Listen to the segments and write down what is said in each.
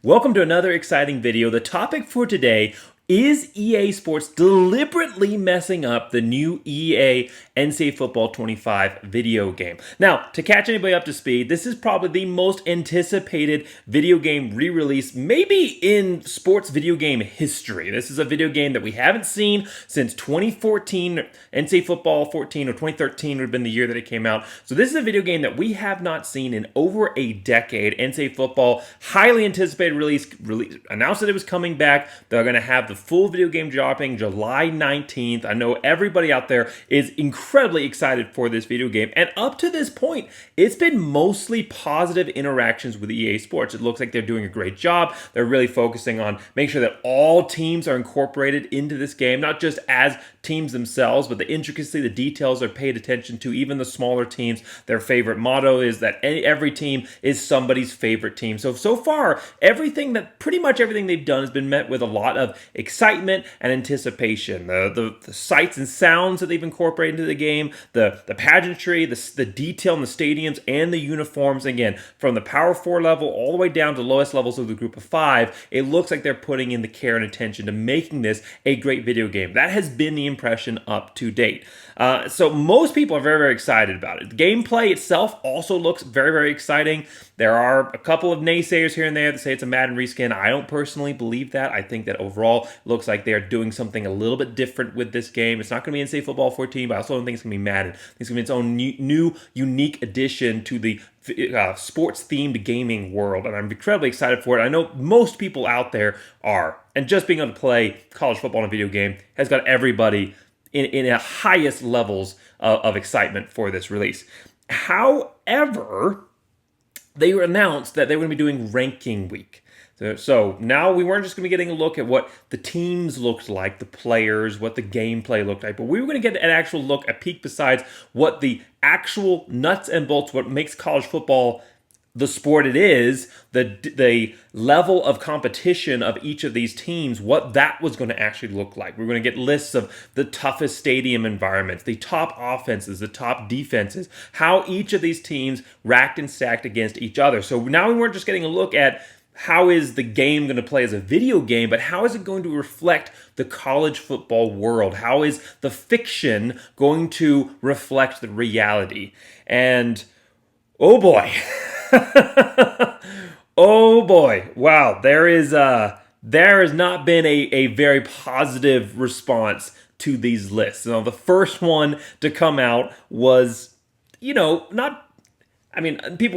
Welcome to another exciting video. The topic for today is EA Sports deliberately messing up the new EA NCAA Football 25 video game. Now, to catch anybody up to speed, this is probably the most anticipated video game re-release maybe in sports video game history. This is a video game that we haven't seen since 2014. NCAA Football 14 or 2013 would have been the year that it came out. So this is a video game that we have not seen in over a decade. NCAA Football, highly anticipated release announced that it was coming back. They're going to have the full video game dropping July 19th. I know everybody out there is incredibly excited for this video game. And up to this point, it's been mostly positive interactions with EA Sports. It looks like they're doing a great job. They're really focusing on making sure that all teams are incorporated into this game, not just as teams themselves, but the intricacy, the details are paid attention to, even the smaller teams. Their favorite motto is that every team is somebody's favorite team. So far, pretty much everything they've done has been met with a lot of excitement and anticipation. The sights and sounds that they've incorporated into the game, the pageantry, the detail in the stadiums and the uniforms. Again, from the Power 4 level all the way down to the lowest levels of the Group of 5, it looks like they're putting in the care and attention to making this a great video game. That has been the impression up to date. So most people are very, very excited about it. The gameplay itself also looks very, very exciting. There are a couple of naysayers here and there that say it's a Madden reskin. I don't personally believe that. I think that overall it looks like they're doing something a little bit different with this game. It's not going to be NCAA Football 14, but I also don't think it's going to be Madden. I think it's going to be its own new unique addition to the sports-themed gaming world, and I'm incredibly excited for it. I know most people out there are, and just being able to play college football in a video game has got everybody in the highest levels of excitement for this release. However, they announced that they were going to be doing ranking week. So now we weren't just going to be getting a look at what the teams looked like, the players, what the gameplay looked like, but we were going to get an actual look, a peek besides what the actual nuts and bolts, what makes college football the sport it is, the level of competition of each of these teams, what that was going to actually look like. We're going to get lists of the toughest stadium environments, the top offenses, the top defenses, how each of these teams racked and stacked against each other. So now we weren't just getting a look at how is the game going to play as a video game, but how is it going to reflect the college football world? How is the fiction going to reflect the reality? And oh boy. Oh boy. Wow. There has not been a very positive response to these lists. Now, the first one to come out was, people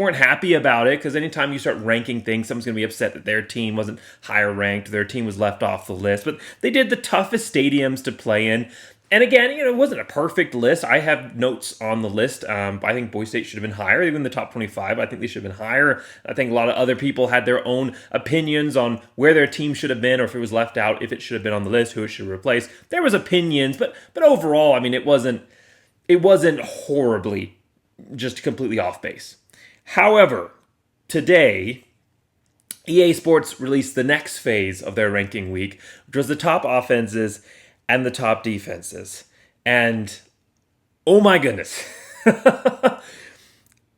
weren't happy about it because anytime you start ranking things, someone's going to be upset that their team wasn't higher ranked, their team was left off the list. But they did the toughest stadiums to play in. And again, it wasn't a perfect list. I have notes on the list. I think Boise State should have been higher, even the top 25. I think they should have been higher. I think a lot of other people had their own opinions on where their team should have been, or if it was left out, if it should have been on the list, who it should replace. There was opinions, but overall, it wasn't horribly just completely off base. However, today, EA Sports released the next phase of their ranking week, which was the top offenses and the top defenses. And oh my goodness,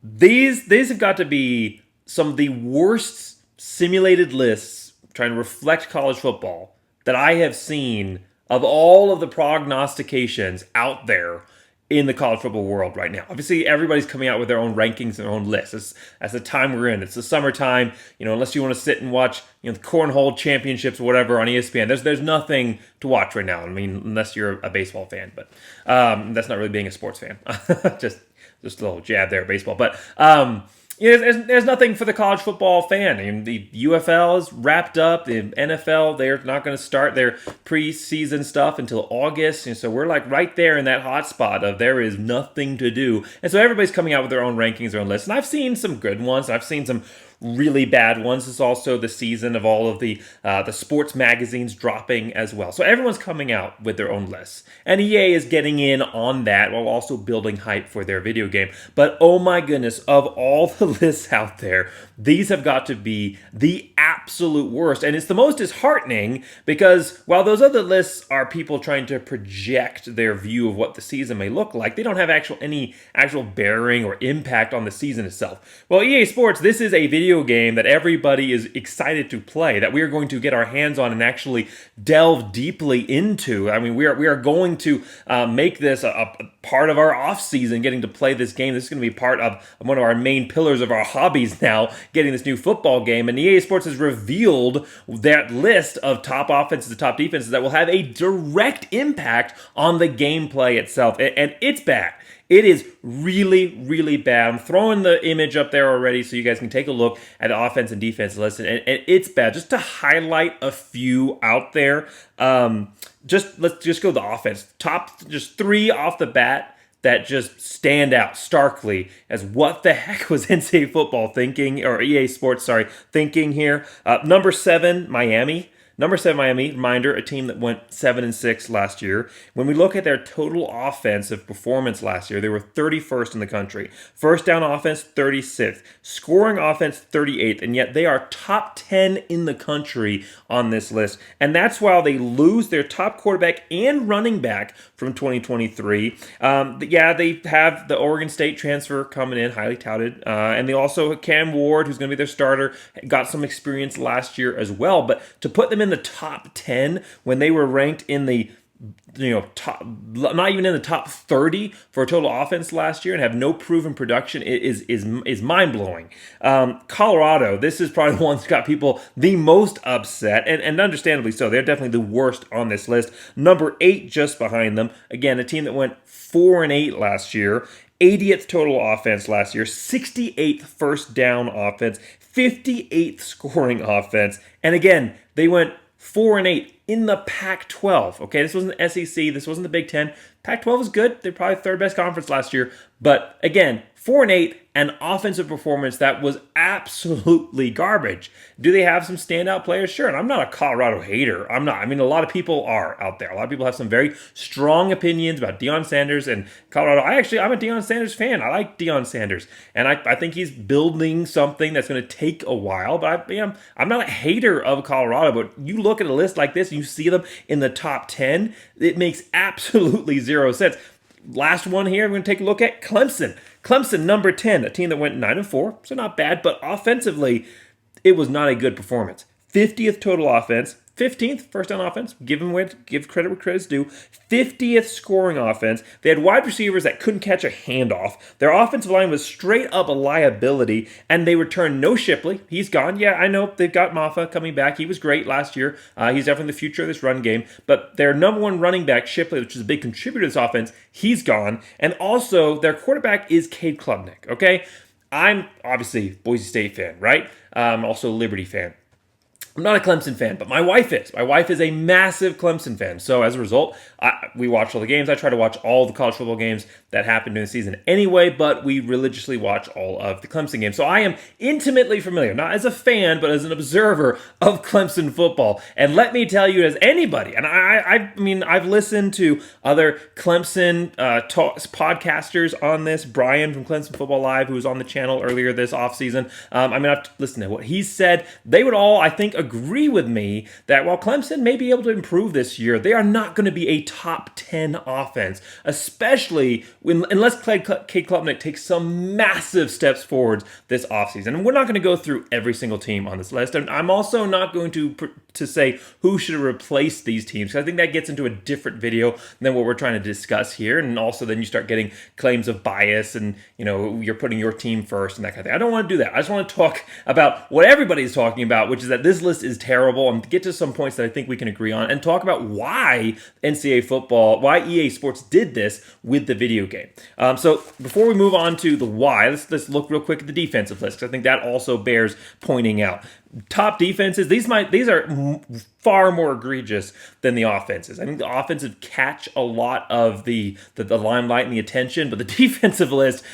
these have got to be some of the worst simulated lists trying to reflect college football that I have seen of all of the prognostications out there in the college football world right now. Obviously, everybody's coming out with their own rankings, their own lists. That's the time we're in. It's the summertime. Unless you want to sit and watch, the cornhole championships or whatever on ESPN, there's nothing to watch right now. Unless you're a baseball fan, but that's not really being a sports fan. just a little jab there, baseball. But there's nothing for the college football fan. The UFL is wrapped up. The NFL, they're not going to start their preseason stuff until August. And so we're like right there in that hot spot of there is nothing to do. And so everybody's coming out with their own rankings, their own lists. And I've seen some good ones. I've seen some really bad ones. It's also the season of all of the sports magazines dropping as well. So everyone's coming out with their own lists. And EA is getting in on that while also building hype for their video game. But oh my goodness, of all the lists out there, these have got to be the absolute worst. And it's the most disheartening because while those other lists are people trying to project their view of what the season may look like, they don't have any actual bearing or impact on the season itself. Well, EA Sports, this is a video video game that everybody is excited to play, that we are going to get our hands on and actually delve deeply into. I mean, we are going to make this a part of our off season, getting to play this game. This is going to be part of one of our main pillars of our hobbies now, getting this new football game. And EA Sports has revealed that list of top offenses and top defenses that will have a direct impact on the gameplay itself. And it's bad. It is really, really bad. I'm throwing the image up there already so you guys can take a look at the offense and defense list. And it's bad. Just to highlight a few out there, let's just go the offense. Top, just 3 off the bat that just stand out starkly as what the heck was NCAA football thinking, or EA Sports, thinking here. Number 7, Miami. Number 7, Miami, reminder, a team that went 7-6 last year. When we look at their total offensive performance last year, they were 31st in the country. First down offense, 36th. Scoring offense, 38th. And yet they are top 10 in the country on this list. And that's while they lose their top quarterback and running back from 2023. They have the Oregon State transfer coming in, highly touted. And they also have Cam Ward, who's going to be their starter, got some experience last year as well. But to put them in the top 10 when they were ranked in the top, not even in the top 30 for total offense last year, and have no proven production is mind-blowing. Colorado, this is probably the one that's got people the most upset, and understandably so. They're definitely the worst on this list. Number 8 just behind them. Again, a team that went 4-8 last year. 80th total offense last year, 68th first down offense, 58th scoring offense, and again, they went 4-8 in the Pac-12. Okay, this wasn't the SEC, this wasn't the Big Ten. Pac-12 was good. They're probably third best conference last year, but again, 4-8, an offensive performance that was absolutely garbage. Do they have some standout players? Sure, and I'm not a Colorado hater. I'm not. I mean, a lot of people are out there. A lot of people have some very strong opinions about Deion Sanders and Colorado. I'm a Deion Sanders fan. I like Deion Sanders, and I think he's building something that's going to take a while, but I'm not a hater of Colorado, but you look at a list like this, and you see them in the top 10, it makes absolutely zero sense. Last one here, we're going to take a look at Clemson. Clemson, number 10, a team that went 9-4, so not bad, but offensively, it was not a good performance. 50th total offense, 15th first down offense, give credit where credit's due. 50th scoring offense. They had wide receivers that couldn't catch a handoff. Their offensive line was straight up a liability, and they returned no Shipley. He's gone. Yeah, I know they've got Maffa coming back. He was great last year. He's definitely the future of this run game. But their number 1 running back, Shipley, which is a big contributor to this offense, he's gone. And also, their quarterback is Cade Klubnik. Okay, I'm obviously Boise State fan, right? I'm also a Liberty fan. I'm not a Clemson fan, but my wife is. My wife is a massive Clemson fan. So as a result, we watch all the games. I try to watch all the college football games that happen during the season anyway, but we religiously watch all of the Clemson games. So I am intimately familiar, not as a fan, but as an observer of Clemson football. And let me tell you, as anybody, and I've listened to other Clemson podcasters on this. Brian from Clemson Football Live, who was on the channel earlier this offseason. I've listened to what he said. They would all, I think, agree with me that while Clemson may be able to improve this year, they are not going to be a top 10 offense, especially unless Cade Klubnik takes some massive steps forwards this offseason. And we're not going to go through every single team on this list. And I'm also not going to say who should replace these teams, because I think that gets into a different video than what we're trying to discuss here. And also then you start getting claims of bias and, you're putting your team first and that kind of thing. I don't want to do that. I just want to talk about what everybody's talking about, which is that this list is terrible, and get to some points that I think we can agree on and talk about why why EA Sports did this with the video game. So before we move on to the why, let's look real quick at the defensive list, because I think that also bears pointing out. Top defenses, these are far more egregious than the offenses. I think the offensive catch a lot of the limelight and the attention, but the defensive list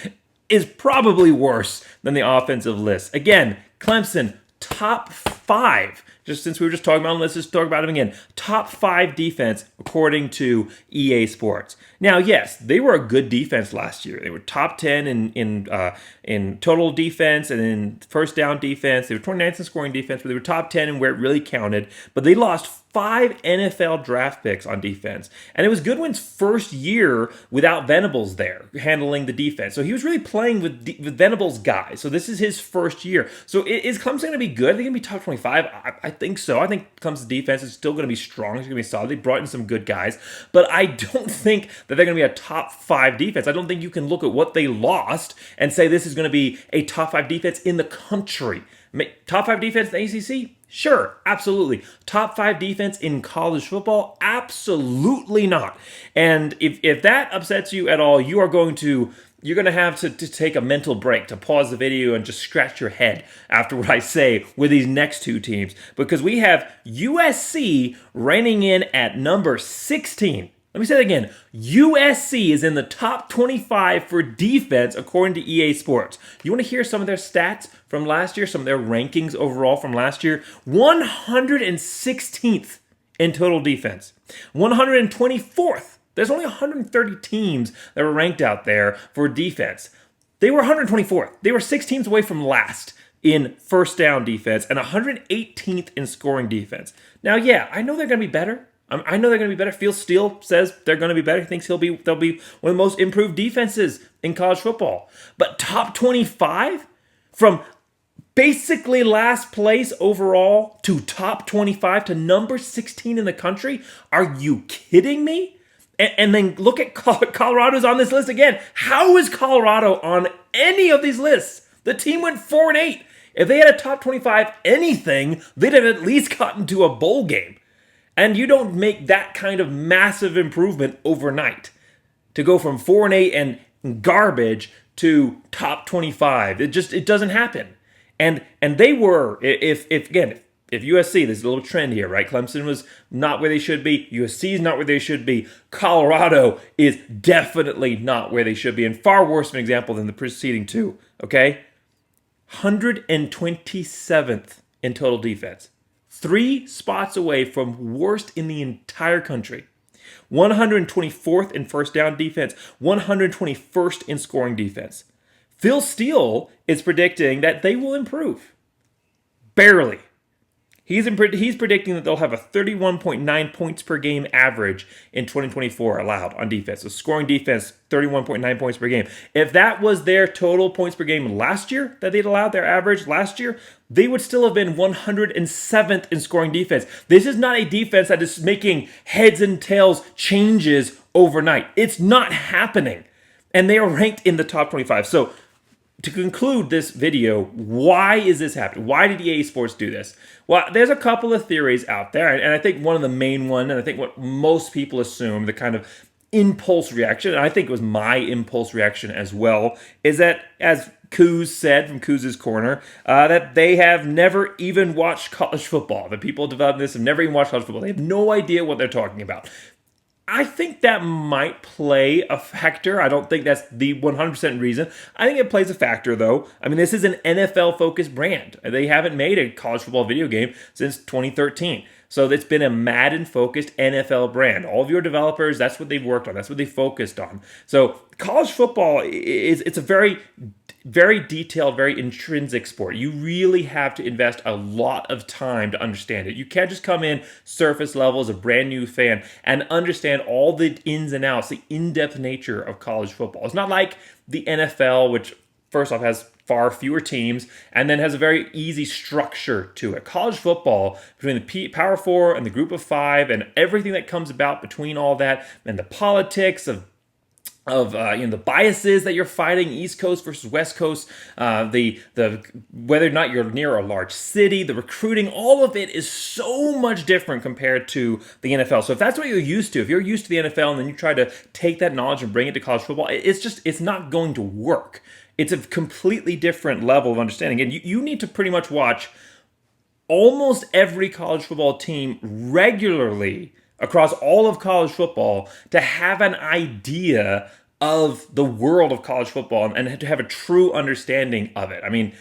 is probably worse than the offensive list. Again, Clemson, top 5. Just since we were just talking about them, let's just talk about them again. Top 5 defense according to EA Sports. Now, yes, they were a good defense last year. They were top 10 in total defense and in first down defense. They were 29th in scoring defense, but they were top 10 in where it really counted. But they lost 5 NFL draft picks on defense. And it was Goodwin's first year without Venables there handling the defense. So he was really playing with Venables' guys. So this is his first year. So is Clemson going to be good? Are they going to be top 25? I think so. I think Clemson's defense is still going to be strong. It's going to be solid. They brought in some good guys. But I don't think that they're going to be a top 5 defense. I don't think you can look at what they lost and say this is going to be a top 5 defense in the country. Top 5 defense in the ACC? Sure, absolutely. Top 5 defense in college football? Absolutely not. And if that upsets you at all, you're going to have to take a mental break, to pause the video and just scratch your head after what I say with these next 2 teams. Because we have USC reigning in at number 16. Let me say that again. USC is in the top 25 for defense according to EA Sports. You want to hear some of their stats from last year, some of their rankings overall from last year? 116th in total defense. 124th. There's only 130 teams that were ranked out there for defense. They were 124th. They were 6 teams away from last in first down defense and 118th in scoring defense. Now, yeah, I know they're going to be better. I know they're going to be better. Phil Steele says they're going to be better. He thinks they'll be one of the most improved defenses in college football. But top 25 from basically last place overall to top 25 to number 16 in the country? Are you kidding me? And then look at Colorado's on this list again. How is Colorado on any of these lists? The team went 4-8. If they had a top 25 anything, they'd have at least gotten to a bowl game. And you don't make that kind of massive improvement overnight to go from 4-8 and garbage to top 25. It doesn't happen. And they were, if USC, there's a little trend here, right? Clemson was not where they should be. USC is not where they should be. Colorado is definitely not where they should be, and far worse of an example than the preceding 2. Okay, 127th in total defense. 3 spots away from worst in the entire country. 124th in first down defense, 121st in scoring defense. Phil Steele is predicting that they will improve. Barely. He's predicting that they'll have a 31.9 points per game average in 2024 allowed on defense. So scoring defense, 31.9 points per game. If that was their total points per game last year that they'd allowed, their average last year, they would still have been 107th in scoring defense. This is not a defense that is making heads and tails changes overnight. It's not happening. And they are ranked in the top 25. So to conclude this video, why is this happening? Why did EA Sports do this? Well, there's a couple of theories out there, and I think one of the main one, and I think what most people assume, the kind of impulse reaction, and I think it was my impulse reaction as well, is that, as Kuz said from Kuz's Corner, that they have never even watched college football. The people developing this have never even watched college football. They have no idea what they're talking about. I think that might play a factor. I don't think that's the 100% reason. I think it plays a factor, though. I mean, this is an NFL-focused brand. They haven't made a college football video game since 2013. So it's been a Madden-focused NFL brand. All of your developers, that's what they've worked on. That's what they focused on. So college football, it's a very detailed, very intrinsic sport. You really have to invest a lot of time to understand it. You can't just come in surface level as a brand new fan and understand all the ins and outs, the in-depth nature of college football. It's not like the NFL, which first off has far fewer teams and then has a very easy structure to it. College football, between the Power Four and the Group of Five and everything that comes about between all that and the politics of the biases that you're fighting, East Coast versus West Coast, the whether or not you're near a large city, the recruiting, all of it is so much different compared to the NFL. So if that's what you're used to, if you're used to the NFL and then you try to take that knowledge and bring it to college football, it's not going to work. It's a completely different level of understanding. And you need to pretty much watch almost every college football team regularly across all of college football to have an idea of the world of college football and to have a true understanding of it. I mean,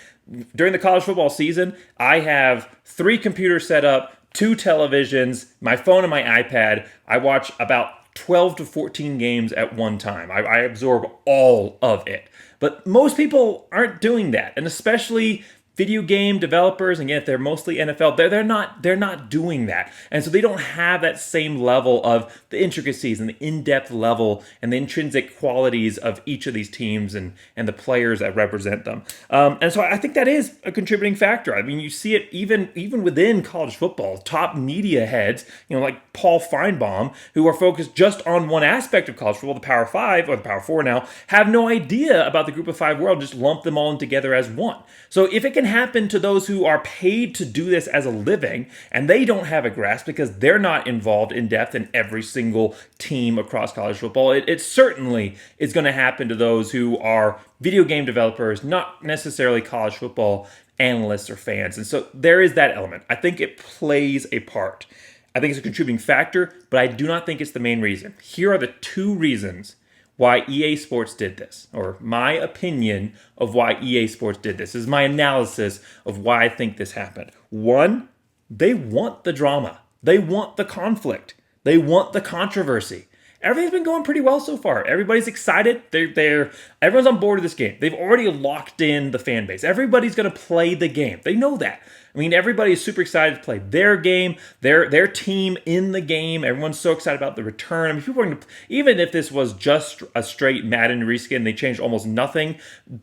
during the college football season, I have 3 computers set up, 2 televisions, my phone and my iPad. I watch about 12 to 14 games at one time. I absorb all of it. But most people aren't doing that, and especially video game developers, and yet they're mostly NFL, they're not doing that. And so they don't have that same level of the intricacies and the in-depth level and the intrinsic qualities of each of these teams and the players that represent them. And so I think that is a contributing factor. I mean, you see it even within college football. Top media heads, like Paul Feinbaum, who are focused just on one aspect of college football, the Power 5 or the Power 4 now, have no idea about the Group of 5 world, just lump them all in together as one. So if it can happen to those who are paid to do this as a living and they don't have a grasp because they're not involved in depth in every single team across college football, it certainly is going to happen to those who are video game developers, not necessarily college football analysts or fans. And so there is that element. I think it plays a part. I think it's a contributing factor, but I do not think it's the main reason. Here are the 2 reasons why EA Sports did this, or my opinion of why EA Sports did this. This is my analysis of why I think this happened. 1, they want the drama. They want the conflict. They want the controversy. Everything's been going pretty well so far. Everybody's excited. Everyone's on board with this game. They've already locked in the fan base. Everybody's going to play the game. They know that. I mean, everybody is super excited to play their game, their team in the game. Everyone's so excited about the return. I mean, people are going to, even if this was just a straight Madden reskin, they changed almost nothing,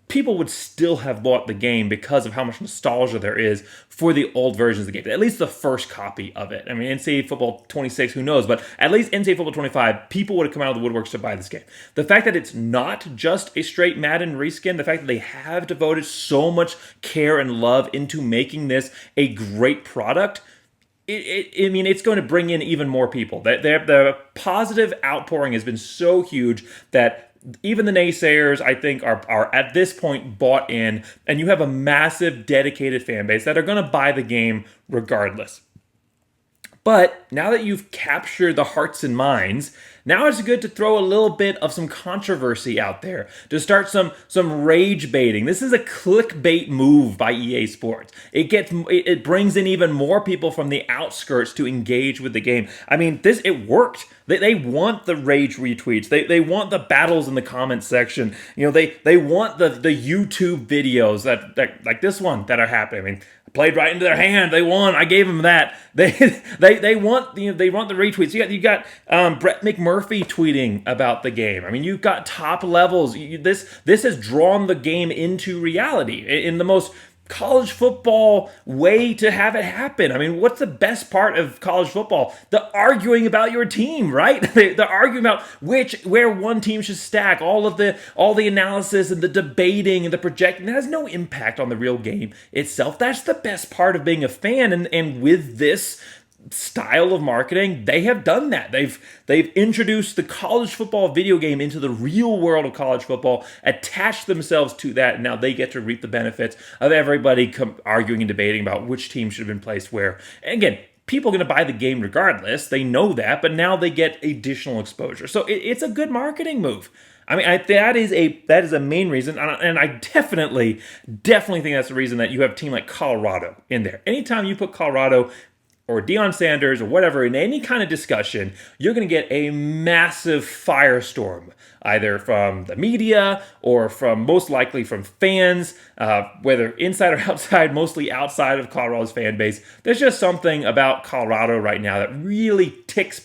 people would still have bought the game because of how much nostalgia there is for the old versions of the game. At least the first copy of it. I mean, NCAA Football 26, who knows? But at least NCAA Football 25, people would have come out of the woodworks to buy this game. The fact that it's not just a straight Madden reskin, the fact that they have devoted so much care and love into making this a great product, I mean, it's going to bring in even more people. The positive outpouring has been so huge that even the naysayers, I think, are at this point bought in, and you have a massive, dedicated fan base that are going to buy the game regardless. But now that you've captured the hearts and minds, now it's good to throw a little bit of some controversy out there, to start some rage baiting. This is a clickbait move by EA Sports. It brings in even more people from the outskirts to engage with the game. I mean, it worked. They want the rage retweets. They want the battles in the comments section. They want the YouTube videos that like this one that are happening. I mean, played right into their hand. They won. I gave them that. They want the retweets. You got Brett McMurphy tweeting about the game. I mean, you've got top levels. This has drawn the game into reality in the most college football way to have it happen. I mean, what's the best part of college football? The arguing about your team, right? The arguing about where one team should stack, all the analysis and the debating and the projecting. That has no impact on the real game itself. That's the best part of being a fan. And with this style of marketing, they have done that. They've introduced the college football video game into the real world of college football, attached themselves to that, and now they get to reap the benefits of everybody arguing and debating about which team should have been placed where. And again, people are going to buy the game regardless. They know that, but now they get additional exposure. So it's a good marketing move. I mean, that is a main reason, and I definitely think that's the reason that you have a team like Colorado in there. Anytime you put Colorado or Deion Sanders or whatever in any kind of discussion, you're going to get a massive firestorm, either from the media or most likely from fans, whether inside or outside, mostly outside of Colorado's fan base. There's just something about Colorado right now that really tips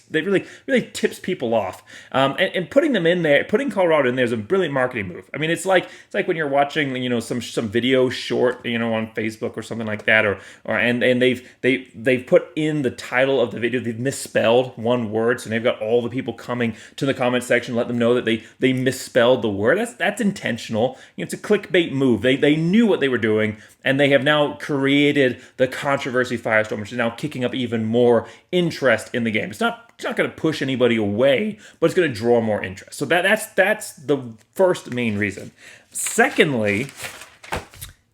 people off. And putting them in there, putting Colorado in there is a brilliant marketing move. I mean, it's like when you're watching, some video short, on Facebook or something like that, and they've put in the title of the video, they've misspelled one word, so they've got all the people coming to the comment section, let them know that they misspelled the word. That's intentional. It's a clickbait move. They knew what they were doing, and they have now created the controversy firestorm, which is now kicking up even more interest in the game. It's not going to push anybody away, but it's going to draw more interest. So that's the first main reason. Secondly,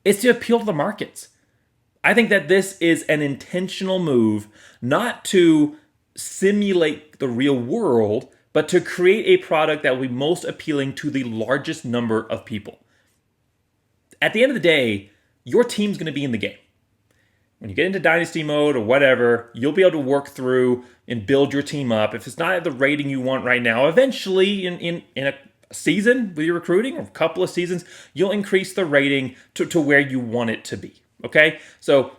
it's to appeal to the markets. I think that this is an intentional move, not to simulate the real world, but to create a product that will be most appealing to the largest number of people. At the end of the day, your team's going to be in the game. When you get into dynasty mode or whatever, you'll be able to work through and build your team up. If it's not at the rating you want right now, eventually in a season with your recruiting or a couple of seasons, you'll increase the rating to where you want it to be. Okay? So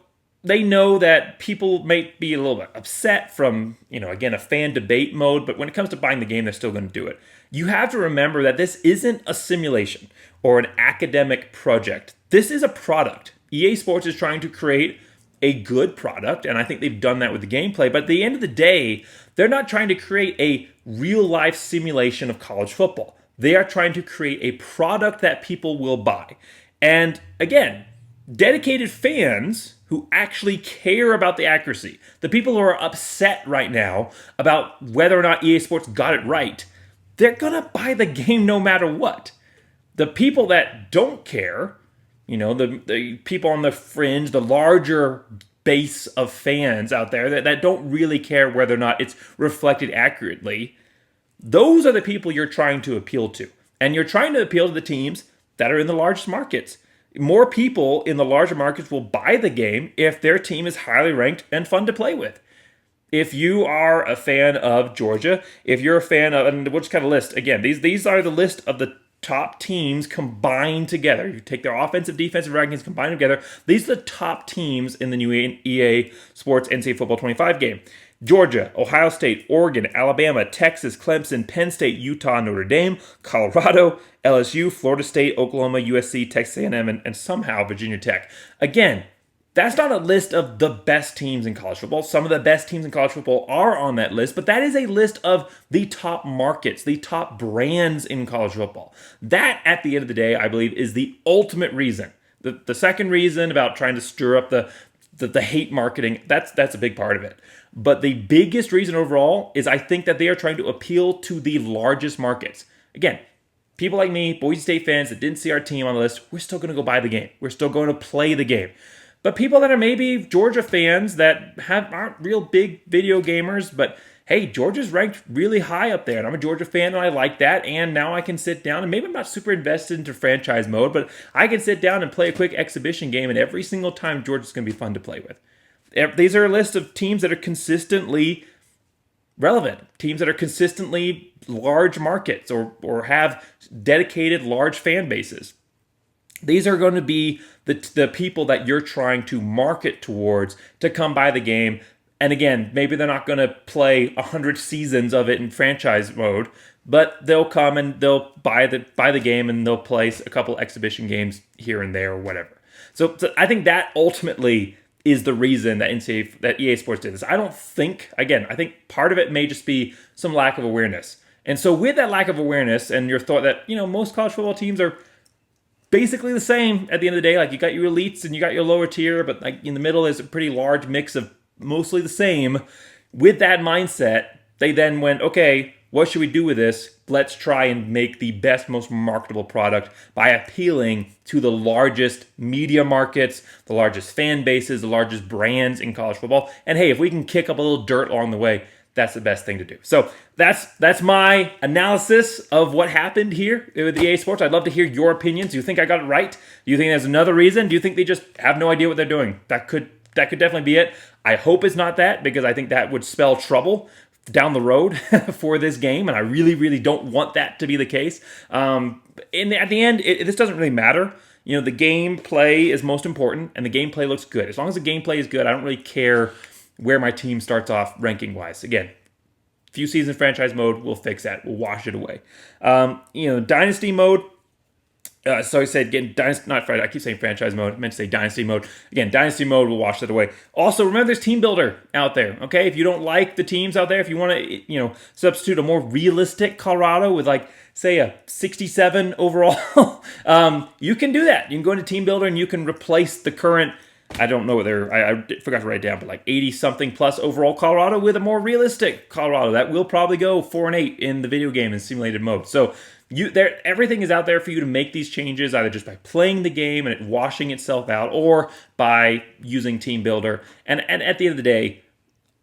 they know that people may be a little bit upset from, again, a fan debate mode, but when it comes to buying the game, they're still going to do it. You have to remember that this isn't a simulation or an academic project. This is a product. EA Sports is trying to create a good product, and I think they've done that with the gameplay, but at the end of the day, they're not trying to create a real-life simulation of college football. They are trying to create a product that people will buy. And again, dedicated fans who actually care about the accuracy, the people who are upset right now about whether or not EA Sports got it right, they're going to buy the game no matter what. The people that don't care, the people on the fringe, the larger base of fans out there that don't really care whether or not it's reflected accurately, those are the people you're trying to appeal to. And you're trying to appeal to the teams that are in the largest markets. More people in the larger markets will buy the game if their team is highly ranked and fun to play with. If you are a fan of Georgia, if you're a fan of, and we'll just kind of list, again, these are the list of the top teams combined together. You take their offensive, defensive rankings, combine them together. These are the top teams in the new EA Sports NCAA Football 25 game. Georgia, Ohio State, Oregon, Alabama, Texas, Clemson, Penn State, Utah, Notre Dame, Colorado, LSU, Florida State, Oklahoma, USC, Texas A&M, and somehow Virginia Tech. Again, that's not a list of the best teams in college football. Some of the best teams in college football are on that list, but that is a list of the top markets, the top brands in college football. That, at the end of the day, I believe, is the ultimate reason. The second reason about trying to stir up the hate marketing, that's a big part of it. But the biggest reason overall is I think that they are trying to appeal to the largest markets. Again, people like me, Boise State fans that didn't see our team on the list, we're still going to go buy the game. We're still going to play the game. But people that are maybe Georgia fans that aren't real big video gamers, but hey, Georgia's ranked really high up there, and I'm a Georgia fan, and I like that, and now I can sit down, and maybe I'm not super invested into franchise mode, but I can sit down and play a quick exhibition game, and every single time Georgia's going to be fun to play with. These are a list of teams that are consistently relevant, teams that are consistently large markets or have dedicated large fan bases. These are going to be the people that you're trying to market towards to come buy the game. And again, maybe they're not going to play 100 seasons of it in franchise mode, but they'll come and they'll buy the game and they'll play a couple exhibition games here and there or whatever. So I think that ultimately is the reason that EA Sports did this. I think part of it may just be some lack of awareness. And so with that lack of awareness and your thought that, most college football teams are basically the same at the end of the day, like you got your elites and you got your lower tier, but like in the middle is a pretty large mix of mostly the same. With that mindset, they then went, okay, what should we do with this? Let's try and make the best, most marketable product by appealing to the largest media markets, the largest fan bases, the largest brands in college football. And hey, if we can kick up a little dirt along the way, that's the best thing to do. So that's my analysis of what happened here with EA Sports. I'd love to hear your opinions. Do you think I got it right? Do you think there's another reason? Do you think they just have no idea what they're doing? That could definitely be it. I hope it's not that, because I think that would spell trouble down the road for this game, and I really, really don't want that to be the case. At the end, this doesn't really matter. The gameplay is most important, and the gameplay looks good. As long as the gameplay is good, I don't really care where my team starts off ranking-wise. Again, few season franchise mode, we'll fix that. We'll wash it away. Dynasty mode. So I said, again, I keep saying franchise mode. I meant to say dynasty mode. Again, dynasty mode, we'll wash that away. Also, remember there's Team Builder out there, okay? If you don't like the teams out there, if you want to, substitute a more realistic Colorado with, like, say, a 67 overall, you can do that. You can go into Team Builder and you can replace the current, I don't know whether, I forgot to write it down, but like 80-something plus overall Colorado with a more realistic Colorado. That will probably go 4-8 in the video game in simulated mode. So everything is out there for you to make these changes, either just by playing the game and it washing itself out, or by using Team Builder. And at the end of the day,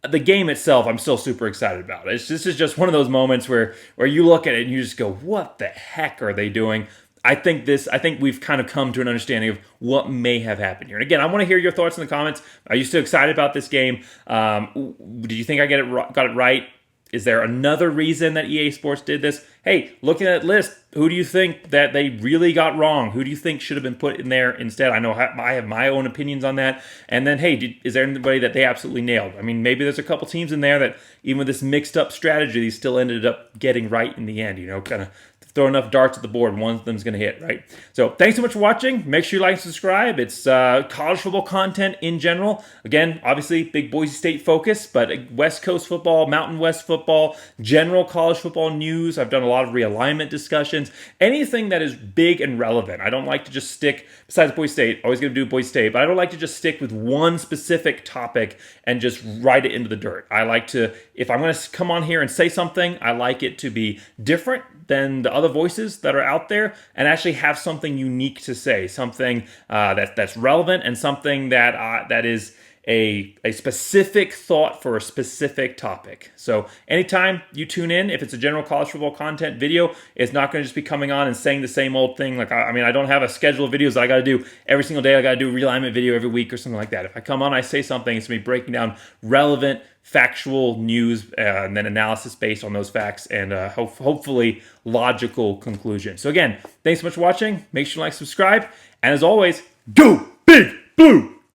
the game itself, I'm still super excited about. This is just one of those moments where you look at it and you just go, what the heck are they doing? I think we've kind of come to an understanding of what may have happened here. And again, I want to hear your thoughts in the comments. Are you still excited about this game? Did you think I got it right? Is there another reason that EA Sports did this? Hey, looking at that list, who do you think that they really got wrong? Who do you think should have been put in there instead? I know I have my own opinions on that. And then, hey, is there anybody that they absolutely nailed? I mean, maybe there's a couple teams in there that, even with this mixed up strategy, they still ended up getting right in the end. Kind of throw enough darts at the board, one of them's going to hit, right? So thanks so much for watching. Make sure you like and subscribe. It's college football content in general. Again, obviously, big Boise State focus, but West Coast football, Mountain West football, general college football news. I've done a lot of realignment discussions. Anything that is big and relevant. I don't like to just stick, besides Boise State, always going to do Boise State, but I don't like to just stick with one specific topic and just write it into the dirt. I like to, if I'm going to come on here and say something, I like it to be different than the other voices that are out there, and actually have something unique to say, something that's relevant, and something that is a specific thought for a specific topic. So anytime you tune in, if it's a general college football content video, it's not going to just be coming on and saying the same old thing. Like, I mean, I don't have a schedule of videos that I got to do every single day. I got to do a realignment video every week or something like that. If I come on, I say something, it's going to be breaking down relevant, factual news, and then analysis based on those facts, and hopefully logical conclusion. So again, thanks so much for watching. Make sure you like, subscribe, and as always, go Big Blue!